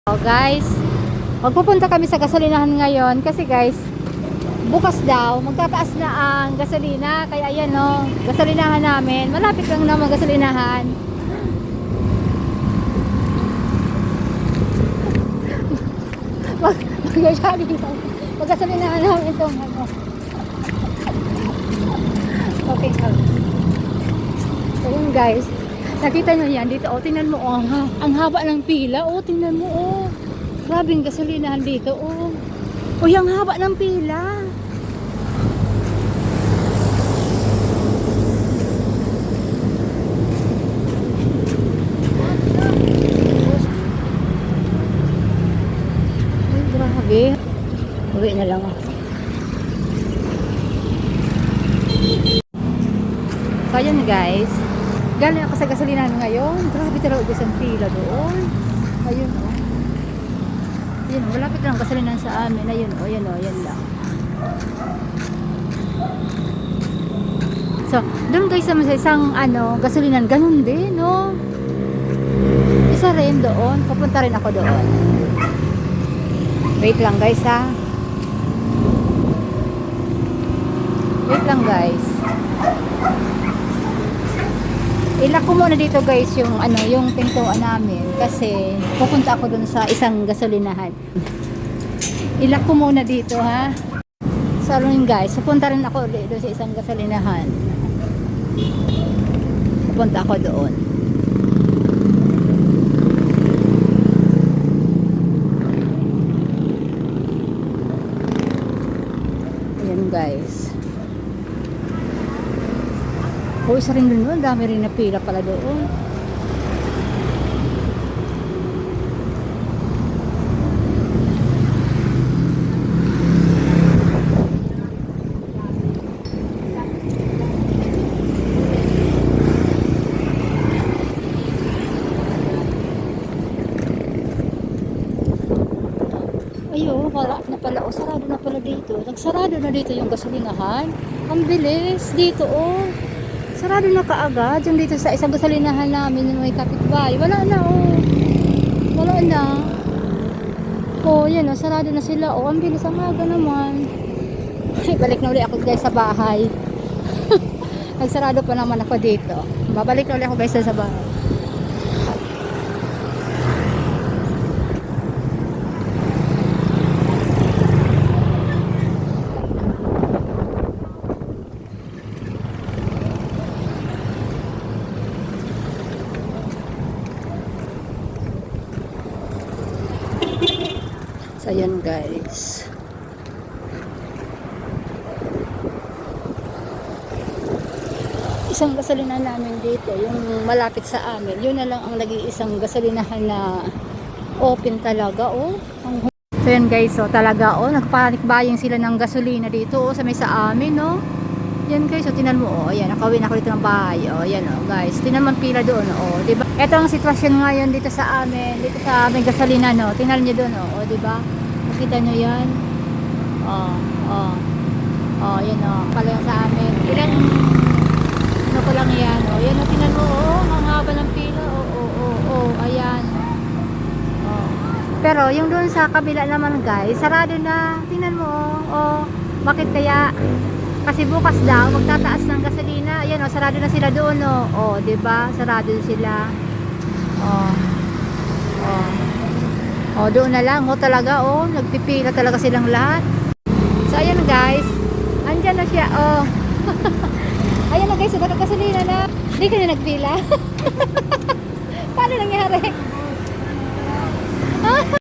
Oh guys, magpupunta kami sa gasolinahan ngayon kasi guys, bukas daw magtataas na ang gasolina. Kaya ayan no, gasolinahan namin. Malapit lang naman gasolinahan. Mag-jogging tayo. Magasolinahan namin itong ano. Okay kami. So yun guys, nakita nyo yan dito. O tingnan mo, oh, ang haba ng pila. O tingnan mo, oh. Grabing gasolinahan dito, oh. O yung haba ng pila. Ay, grabe. Uwi na lang ako. So ayun guys, galing ako sa gasolinahan ngayon. Grabe talaga isang pila doon. Ayun, oh. Ayun, malapit lang gasolinahan sa amin. Ayun, oh, ayun, oh, ayun lang. So, doon guys sa isang ano, gasolinahan, ganun din, no? Isa rin doon, papunta rin ako doon. Wait lang guys, ha? Wait lang guys. Ilak ko muna dito guys yung ano, yung pintuan namin kasi pupunta ako dun sa isang gasolinahan. Ilak ko muna dito, ha. So yun guys, pupunta rin ako ulit doon sa isang gasolinahan. Pupunta ako doon. Ayan guys. O isa rin doon, dami rin na pila pala doon. Ayo, wala na pala. O, sarado na pala dito. Nagsarado na dito yung gasolinahan. Ang bilis dito, oh. Sarado na kaagad. Yung dito sa isang gasolinahan namin yung may kapitbahay. Wala na, oh. Wala na. Oh, yan, oh. Sarado na sila. Oh, ang bilis. Ang aga naman. Ay, balik na ulit ako guys sa bahay. Nagsarado pa naman ako dito. Babalik na ulit ako guys sa bahay. So, ayan guys. Isang gasolinahan namin dito, yung malapit sa amin. Yun na lang ang nag-iisang gasolinahan na open talaga, oh. So, ayan guys, so talaga, oh, nagpanik buying sila ng gasolina dito, oh, sa may sa amin, oh. Yan guys, so tinan mo, oh, ayan, nakawin ako dito ng bahay, oh, ayan, oh, guys. Tinan mo pila doon, oh, diba? Ito ang sitwasyon ngayon dito sa amin, dito sa may gasolina, no. Tingnan niyo doon, oh, diba? Nakita nyo yan? Yan pala yung sa amin. Ilan, ano ko lang yan, yan tinan mo, ang haba ng pila, ayan. Pero, yung doon sa kabila naman guys, sarado na, tinan mo, bakit kaya? Kasi bukas daw, magtataas ng gasolina, ayan, sarado na sila doon, diba? Sarado sila, doon na lang, talaga, nagpipila talaga silang lahat. So, ayan guys, andyan na siya, ayan na guys, gasolina na, hindi ka na nagpila.